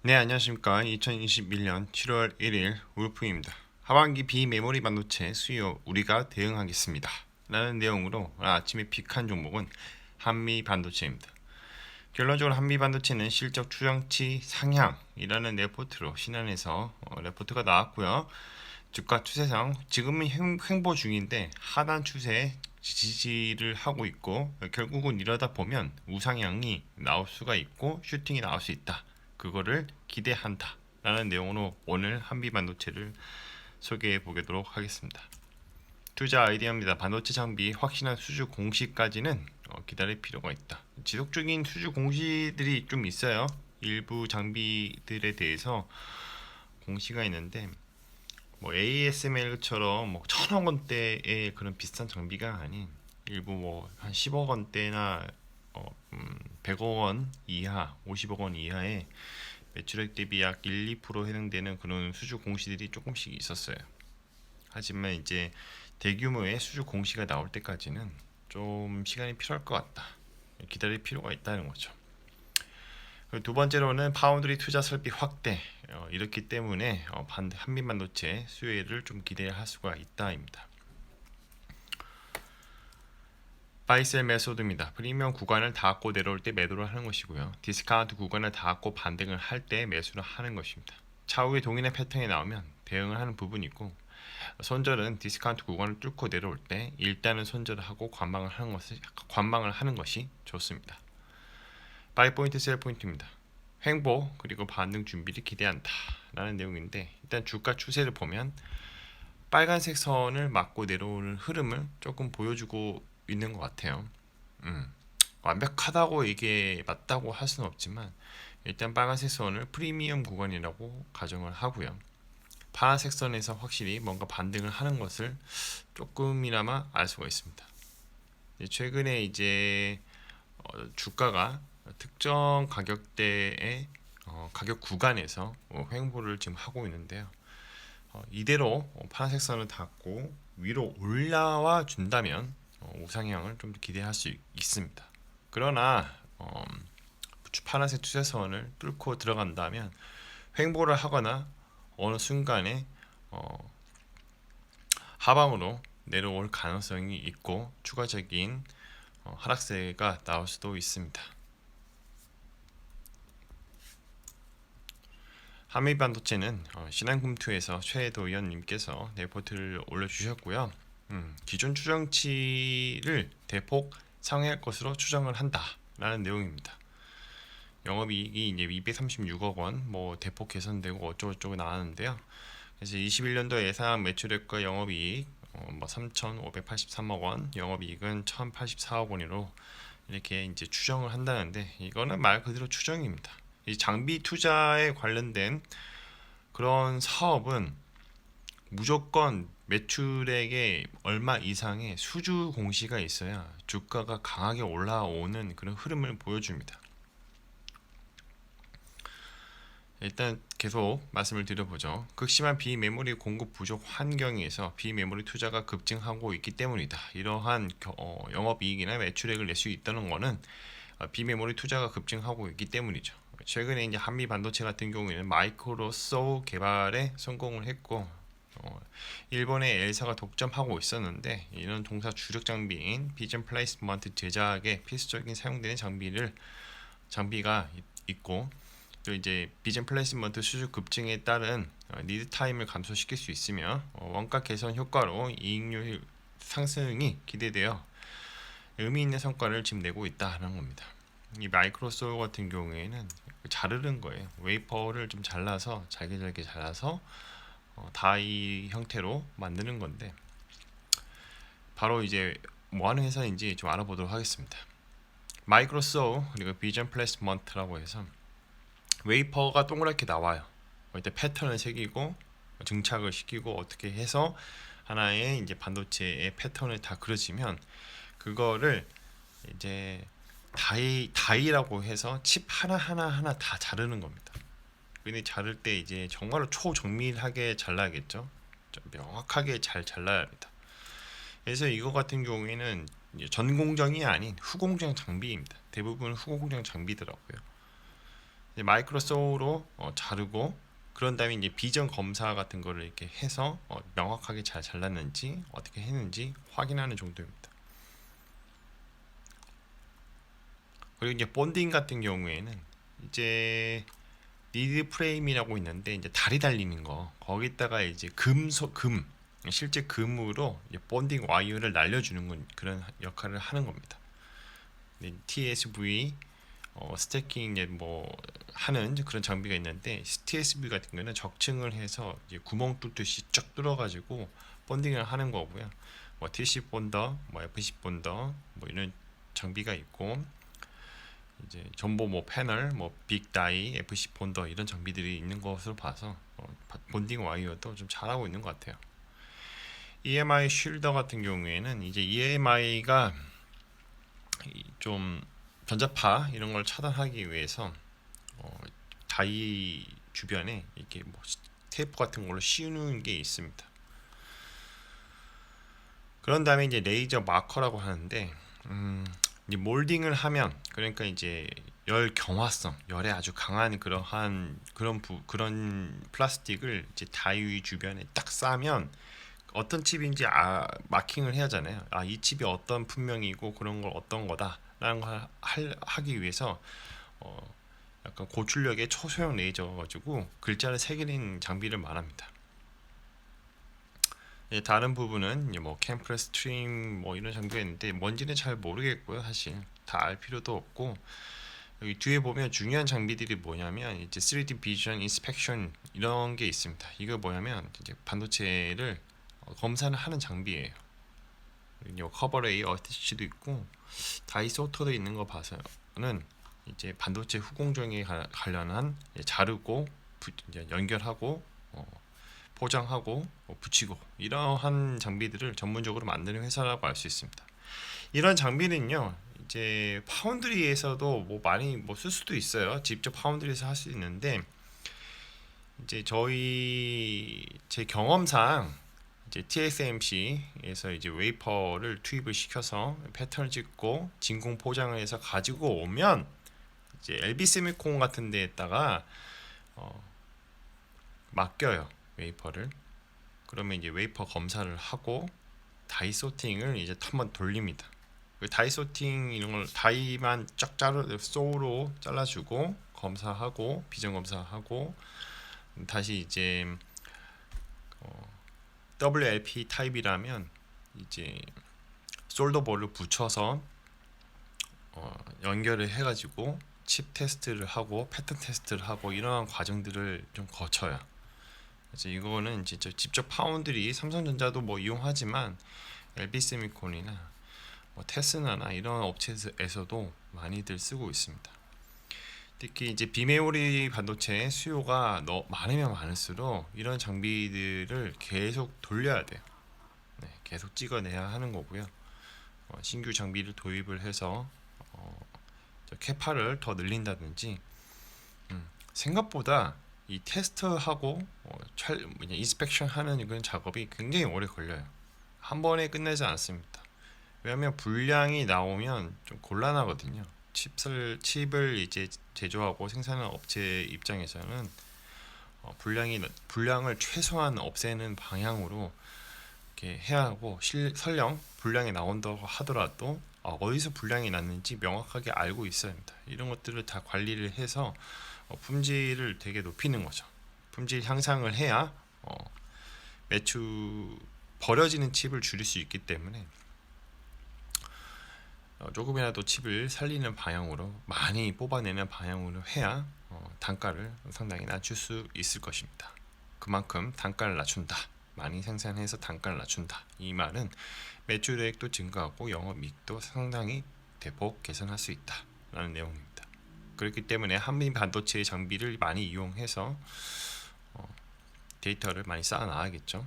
네, 안녕하십니까. 2021년 7월 1일 울프입니다. 하반기 비메모리 반도체 수요 우리가 대응하겠습니다. 라는 내용으로 아침에 픽한 종목은 한미 반도체입니다. 결론적으로 한미 반도체는 실적 추정치 상향이라는 레포트로 신한에서 레포트가 나왔고요. 주가 추세상 지금은 횡보 중인데 하단 추세에 지지를 하고 있고, 결국은 이러다 보면 우상향이 나올 수가 있고 슈팅이 나올 수 있다. 그거를 기대한다. 라는 내용으로 오늘 한비반도체를 소개해 보도록 하겠습니다. 투자 아이디어입니다. 반도체 장비 확실한 수주 공시까지는 기다릴 필요가 있다. 지속적인 수주 공시들이 좀 있어요. 일부 장비들에 대해서 공시가 있는데, 뭐 ASML처럼 뭐 1,000억 원대의 그런 비싼 장비가 아닌 일부 뭐 한 10억 원대나 100억 원 이하, 50억 원 이하의 매출액 대비 약 1, 2% 해당되는 그런 수주 공시들이 조금씩 있었어요. 하지만 이제 대규모의 수주 공시가 나올 때까지는 좀 시간이 필요할 것 같다. 기다릴 필요가 있다는 거죠. 두 번째로는 파운드리 투자 설비 확대, 이렇기 때문에 한미 반도체 수혜를 좀 기대할 수가 있다입니다. 바이셀 메소드입니다. 프리미엄 구간을 닿고 내려올 때 매도를 하는 것이고요. 디스카운트 구간을 닿고 반등을 할 때 매수를 하는 것입니다. 차후에 동일한 패턴이 나오면 대응을 하는 부분이 있고, 손절은 디스카운트 구간을 뚫고 내려올 때 일단은 손절을 하고 관망을 하는 것이 좋습니다. 바이 포인트, 셀 포인트입니다. 횡보 그리고 반등 준비를 기대한다 라는 내용인데, 일단 주가 추세를 보면 빨간색 선을 맞고 내려오는 흐름을 조금 보여주고 있는 것 같아요. 완벽하다고 이게 맞다고 할 수는 없지만 일단 빨간색 선을 프리미엄 구간이라고 가정을 하고요. 파란색 선에서 확실히 뭔가 반등을 하는 것을 조금이나마 알 수가 있습니다. 최근에 이제 주가가 특정 가격대의 가격 구간에서 횡보를 지금 하고 있는데요. 이대로 파란색 선을 닫고 위로 올라와 준다면 우상향을 좀 기대할 수 있습니다. 그러나 파란색 추세선을 뚫고 들어간다면 횡보를 하거나 어느 순간에 하방으로 내려올 가능성이 있고 추가적인 하락세가 나올 수도 있습니다. 한미반도체는 신한금투에서 최혜도 의원님께서 레포트를 올려주셨고요. 기존 추정치를 대폭 상회할 것으로 추정을 한다라는 내용입니다. 영업이익이 이제 236억 원, 뭐 대폭 개선되고 어쩌고저쩌고 나왔는데요. 그래서 21년도 예상 매출액과 영업이익 뭐 3,583억 원, 영업이익은 1,084억 원으로 이렇게 이제 추정을 한다는데, 이거는 말 그대로 추정입니다. 이 장비 투자에 관련된 그런 사업은 무조건 매출액의 얼마 이상의 수주 공시가 있어야 주가가 강하게 올라오는 그런 흐름을 보여줍니다. 일단 계속 말씀을 드려보죠. 극심한 비메모리 공급 부족 환경에서 비메모리 투자가 급증하고 있기 때문이다. 이러한 영업이익이나 매출액을 낼 수 있다는 것은 비메모리 투자가 급증하고 있기 때문이죠. 최근에 이제 한미 반도체 같은 경우에는 마이크로소 개발에 성공을 했고, 일본의 엘사가 독점하고 있었는데, 이런 동사 주력 장비인 비전 플레이스먼트 제작에 필수적인 사용되는 장비가 있고, 또 이제 비전 플레이스먼트 수주 급증에 따른 리드 타임을 감소시킬 수 있으며 원가 개선 효과로 이익률 상승이 기대되어 의미 있는 성과를 지금 내고 있다는 겁니다. 이 마이크로소프트 같은 경우에는 자르는 거예요. 웨이퍼를 좀 잘라서 잘게 잘라서 다이 형태로 만드는 건데, 바로 이제 뭐 하는 회사인지 좀 알아보도록 하겠습니다. 마이크로소프트 그리고 비전 플레이스먼트라고 해서 웨이퍼가 동그랗게 나와요. 이때 패턴을 새기고 증착을 시키고 어떻게 해서 하나의 이제 반도체의 패턴을 다 그려지면 그거를 이제 다이라고 해서 칩 하나 다 자르는 겁니다. 근데 자를 때 이제 정말로 초정밀하게 잘라야겠죠. 좀 명확하게 잘 잘라야 합니다. 그래서 이거 같은 경우에는 전공정이 아닌 후공정 장비입니다. 대부분 후공정 장비더라고요. 이제 마이크로 소우로 자르고 그런 다음에 이제 비전 검사 같은 거를 이렇게 해서 명확하게 잘 잘랐는지 어떻게 했는지 확인하는 정도입니다. 그리고 이제 본딩 같은 경우에는 이제 리드 프레임이라고 있는데 이제 다리 달리는 거 거기다가 이제 금 실제 금으로 이제 본딩 와이어를 날려주는 건 그런 역할을 하는 겁니다. TSV 스태킹 이제 뭐 하는 그런 장비가 있는데 TSV 같은 경우는 적층을 해서 이제 구멍 뚫듯이 쫙 뚫어가지고 본딩을 하는 거고요. 뭐 TC 본더, 뭐 FC 본더 뭐 이런 장비가 있고 이제 전보 뭐 패널, 뭐 빅다이, FC 본더 이런 장비들이 있는 것으로 봐서 본딩 와이어도 좀 잘하고 있는 것 같아요. EMI 쉴더 같은 경우에는 이제 EMI가 좀 전자파 이런 걸 차단하기 위해서 다이 주변에 이렇게 뭐 테이프 같은 걸로 씌우는 게 있습니다. 그런 다음에 이제 레이저 마커라고 하는데 이제 몰딩을 하면 그러니까 이제 열 경화성, 열에 아주 강한 그런 플라스틱을 이제 다이 주변에 딱 싸면 어떤 칩인지 마킹을 해야 하잖아요. 이 칩이 어떤 품명이고 그런 걸 어떤 거다라는 걸 하기 위해서 약간 고출력의 초소형 레이저 가지고 글자를 새기는 장비를 말합니다. 다른 부분은 뭐 캠프레 스트림 뭐 이런 장비가 있는데 뭔지는 잘 모르겠고요. 사실 다 알 필요도 없고 여기 뒤에 보면 중요한 장비들이 뭐냐면 이제 3D 비전 인스펙션 이런 게 있습니다. 이거 뭐냐면 이제 반도체를 검사를 하는 장비예요. 커버레이 어티치도 있고 다이소터도 있는 거 봐서는 이제 반도체 후공정에 관련한 자르고 이제 연결하고 포장하고 붙이고 이러한 장비들을 전문적으로 만드는 회사라고 알 수 있습니다. 이런 장비는요 이제 파운드리에서도 뭐 많이 뭐 쓸 수도 있어요. 직접 파운드리에서 할 수 있는데 이제 제 경험상 이제 TSMC에서 이제 웨이퍼를 투입을 시켜서 패턴을 찍고 진공 포장을 해서 가지고 오면 이제 LB 세미콘 같은 데에다가 맡겨요. 웨이퍼를. 그러면 이제 웨이퍼 검사를 하고 다이 소팅을 이제 한번 돌립니다. 다이 소팅 이런 걸 다이만 쫙 소로 잘라주고 검사하고 비전 검사하고 다시 이제 WLP 타입이라면 이제 솔더볼을 붙여서 연결을 해가지고 칩 테스트를 하고 패턴 테스트를 하고 이러한 과정들을 좀 거쳐요. 그래서 이거는 진짜 직접 파운드리 삼성전자도 뭐 이용하지만 LB 세미콘이나 뭐 테스나나 이런 업체에서도 많이들 쓰고 있습니다. 특히 이제 비메모리 반도체 수요가 많으면 많을수록 이런 장비들을 계속 돌려야 돼요. 네, 계속 찍어내야 하는 거고요. 신규 장비를 도입을 해서 캐파를 더 늘린다든지 생각보다 이 테스트하고 인스펙션 하는 그런 작업이 굉장히 오래 걸려요. 한 번에 끝내지 않습니다. 왜냐하면 불량이 나오면 좀 곤란하거든요. 칩을 이제 제조하고 생산하는 업체 입장에서는 불량을 최소한 없애는 방향으로 이렇게 해야 하고 설령 불량이 나온다고 하더라도 어디서 불량이 났는지 명확하게 알고 있어야 합니다. 이런 것들을 다 관리를 해서 품질을 되게 높이는 거죠. 품질 향상을 해야 버려지는 칩을 줄일 수 있기 때문에 조금이라도 칩을 살리는 방향으로 많이 뽑아내는 방향으로 해야 단가를 상당히 낮출 수 있을 것입니다. 그만큼 단가를 낮춘다. 많이 생산해서 단가를 낮춘다. 이 말은 매출액도 증가하고 영업이익도 상당히 대폭 개선할 수 있다라는 내용입니다. 그렇기 때문에 한미 반도체 장비를 많이 이용해서 데이터를 많이 쌓아 나가겠죠.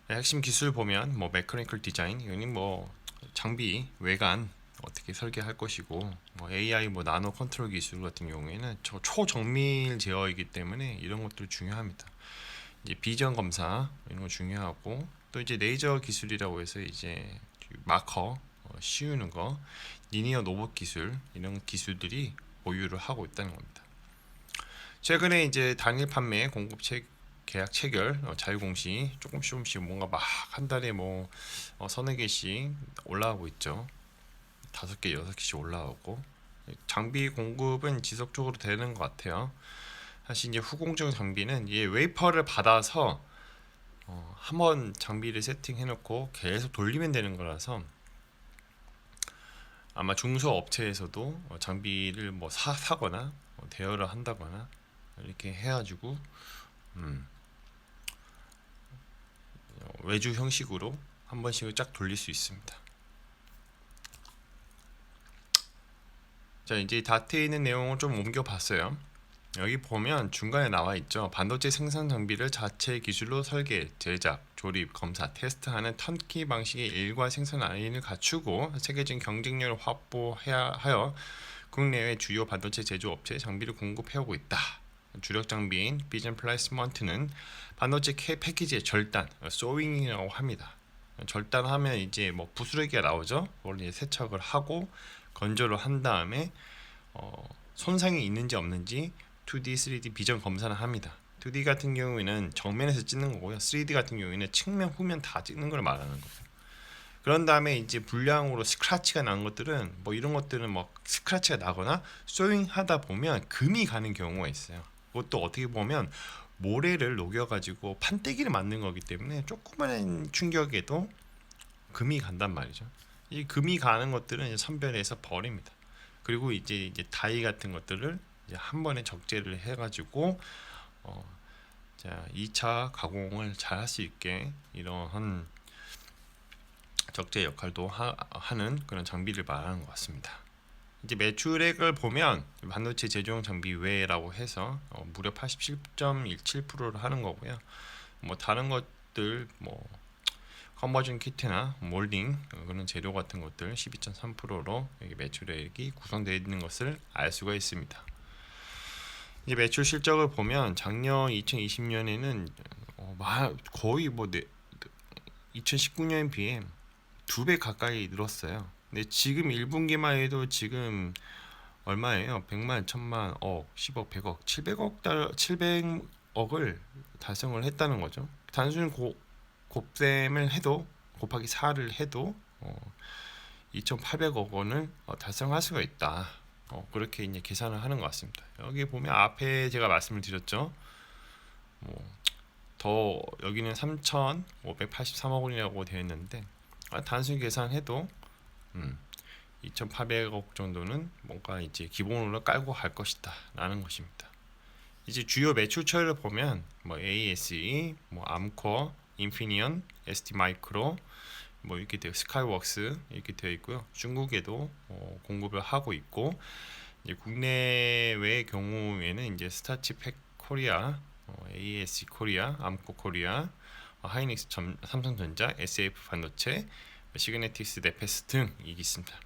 핵심 기술 보면 뭐 메커니컬 디자인 이거는 뭐 장비 외관 어떻게 설계할 것이고 뭐 AI 뭐 나노 컨트롤 기술 같은 경우에는 초정밀 제어이기 때문에 이런 것들 중요합니다. 이제 비전 검사 이런 거 중요하고 또 이제 레이저 기술이라고 해서 이제 마커 씌우는 거 리니어 로봇 기술 이런 기술들이 보유를 하고 있다는 겁니다. 최근에 이제 단일 판매 공급 계약 체결 자유공시 조금씩 뭔가 막 한 달에 뭐 서너 개씩 올라오고 있죠. 5개, 6개씩 올라오고 장비 공급은 지속적으로 되는 것 같아요. 사실 이제 후공정 장비는 이 웨이퍼를 받아서 한번 장비를 세팅해놓고 계속 돌리면 되는 거라서 아마 중소업체에서도 장비를 뭐 사거나 대여를 한다거나 이렇게 해가지고 외주 형식으로 한 번씩 쫙 돌릴 수 있습니다. 자, 이제 다트에 있는 내용을 좀 옮겨봤어요. 여기 보면 중간에 나와 있죠. 반도체 생산 장비를 자체 기술로 설계, 제작, 조립, 검사, 테스트하는 턴키 방식의 일괄 생산 라인을 갖추고 세계적인 경쟁력을 확보해야 하여 국내외 주요 반도체 제조업체에 장비를 공급해오고 있다. 주력 장비인 비전 플레이스먼트는 반도체 패키지의 절단, 소윙이라고 합니다. 절단하면 이제 뭐 부스러기가 나오죠. 그걸 이제 세척을 하고 건조를 한 다음에 손상이 있는지 없는지 2D, 3D 비전 검사를 합니다. 2D 같은 경우에는 정면에서 찍는 거고요. 3D 같은 경우에는 측면, 후면 다 찍는 걸 말하는 거예요. 그런 다음에 이제 불량으로 스크래치가 난 것들은 뭐 이런 것들은 뭐 스크래치가 나거나 소잉하다 보면 금이 가는 경우가 있어요. 그것도 어떻게 보면 모래를 녹여가지고 판때기를 만든 거기 때문에 조그마한 충격에도 금이 간단 말이죠. 이 금이 가는 것들은 이제 선별해서 버립니다. 그리고 이제 다이 같은 것들을 이제 한 번에 적재를 해가지고 자 2차 가공을 잘 할 수 있게 이러한 적재 역할도 하는 그런 장비를 말하는 것 같습니다. 이제 매출액을 보면 반도체 제조용 장비 외라고 해서 무려 87.17%를 하는 거고요. 뭐 다른 것들 뭐 컨버전 키트나 몰딩 그런 재료 같은 것들 12.3%로 여기 매출액이 구성되어 있는 것을 알 수가 있습니다. 이제 매출 실적을 보면 작년 2020년에는 거의 뭐 2019년에 비해 2배 가까이 늘었어요. 근데 지금 1분기만 해도 지금 얼마예요? 100만, 1000만, 억, 10억, 100억, 700억을 달성을 했다는 거죠. 단순 곱셈을 해도 곱하기 4를 해도 2,800억 원을 달성할 수가 있다. 그렇게 이제 계산을 하는 것 같습니다. 여기 보면 앞에 제가 말씀을 드렸죠. 더 여기는 3,583억 원이라고 되어 있는데 단순 계산해도 2,800억 정도는 뭔가 이제 기본으로 깔고 갈 것이다 라는 것입니다. 이제 주요 매출처를 보면 뭐 ASE, 뭐 암코어, 인피니언, ST마이크로 뭐 이렇게 되어 스카이웍스 이렇게 되어 있고요. 중국에도 공급을 하고 있고 이제 국내외의 경우에는 이제 스타치팩 코리아, ASE 코리아, 암코 코리아, 하이닉스 삼성전자, SF 반도체, 시그네틱스 네페스 등이 있습니다.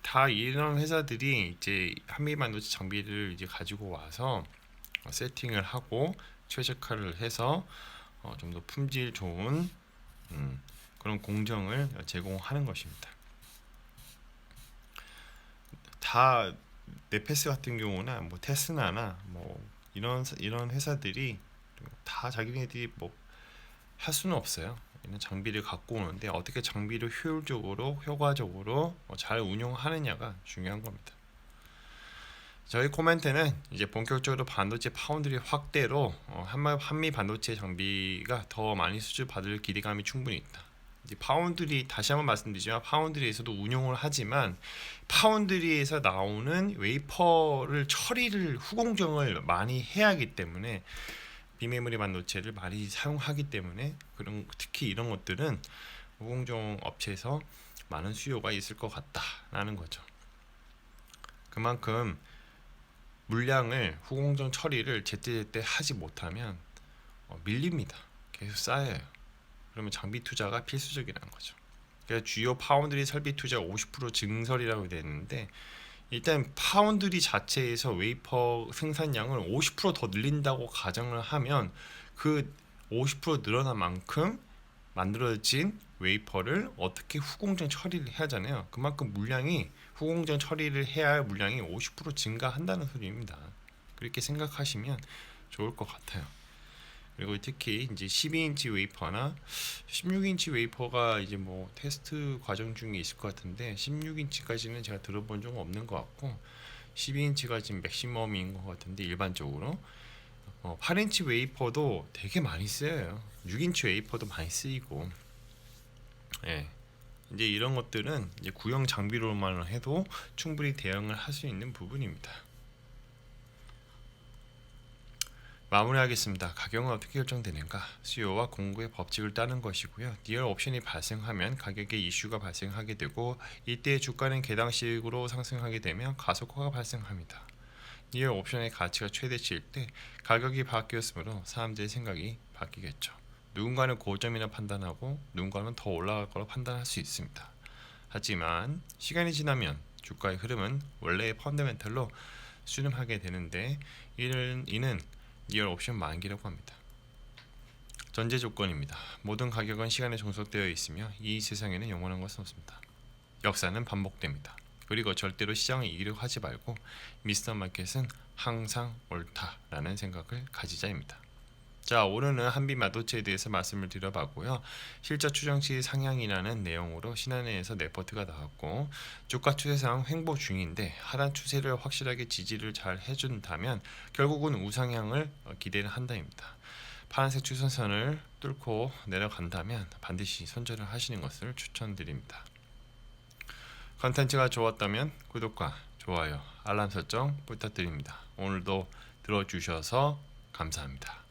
다 이런 회사들이 이제 한미 반도체 장비를 이제 가지고 와서 세팅을 하고 최적화를 해서 좀 더 품질 좋은 그런 공정을 제공하는 것입니다. 다 네페스 같은 경우나 뭐 테스나나 뭐 이런 회사들이 다 자기네들이 뭐 할 수는 없어요. 이런 장비를 갖고 오는데 어떻게 장비를 효율적으로 효과적으로 잘 운용하느냐가 중요한 겁니다. 저희 코멘트는 이제 본격적으로 반도체 파운드리 확대로 한미 반도체 장비가 더 많이 수주받을 기대감이 충분히 있다. 이제 파운드리 다시 한번 말씀드리지만 파운드리에서도 운용을 하지만 파운드리에서 나오는 웨이퍼를 처리를 후공정을 많이 해야 하기 때문에 비메모리 반도체를 많이 사용하기 때문에 특히 이런 것들은 후공정 업체에서 많은 수요가 있을 것 같다라는 거죠. 그만큼 물량을 후공정 처리를 제때제때 하지 못하면 밀립니다. 계속 쌓여요. 그러면 장비 투자가 필수적이라는 거죠. 그래서 주요 파운드리 설비 투자 50% 증설이라고 되어 있는데 일단 파운드리 자체에서 웨이퍼 생산량을 50% 더 늘린다고 가정을 하면 그 50% 늘어난 만큼 만들어진 웨이퍼를 어떻게 후공정 처리를 해야 하잖아요. 그만큼 물량이 후공정 처리를 해야 할 물량이 50% 증가한다는 소리입니다. 그렇게 생각하시면 좋을 것 같아요. 그리고 특히 이제 12인치 웨이퍼나 16인치 웨이퍼가 이제 뭐 테스트 과정 중에 있을 것 같은데 16인치까지는 제가 들어본 적은 없는 것 같고 12인치가 지금 맥시멈인 것 같은데 일반적으로 8인치 웨이퍼도 되게 많이 쓰여요. 6인치 웨이퍼도 많이 쓰이고 예. 이제 이런 것들은 이제 구형 장비로만 해도 충분히 대응을 할 수 있는 부분입니다. 마무리하겠습니다. 가격은 어떻게 결정되는가? 수요와 공급의 법칙을 따른 것이고요. 니얼 옵션이 발생하면 가격에 이슈가 발생하게 되고 이때 주가는 개당식으로 상승하게 되면 가속화가 발생합니다. 니얼 옵션의 가치가 최대치일 때 가격이 바뀌었으므로 사람들의 생각이 바뀌겠죠. 누군가는 고점이라 판단하고 누군가는 더 올라갈 거라 판단할 수 있습니다. 하지만 시간이 지나면 주가의 흐름은 원래의 펀더멘털로 수렴하게 되는데 이는 니얼 옵션 만기라고 합니다. 전제 조건입니다. 모든 가격은 시간에 종속되어 있으며 이 세상에는 영원한 것은 없습니다. 역사는 반복됩니다. 그리고 절대로 시장을 이기려고 하지 말고 미스터 마켓은 항상 옳다라는 생각을 가지자입니다. 자, 오늘은 한빛마도체에 대해서 말씀을 드려봤고요. 실적 추정 시 상향이라는 내용으로 신한은행에서 레포트가 나왔고 주가 추세상 횡보 중인데 하단 추세를 확실하게 지지를 잘 해준다면 결국은 우상향을 기대를 한다입니다. 파란색 추선선을 뚫고 내려간다면 반드시 손절을 하시는 것을 추천드립니다. 컨텐츠가 좋았다면 구독과 좋아요, 알람 설정 부탁드립니다. 오늘도 들어주셔서 감사합니다.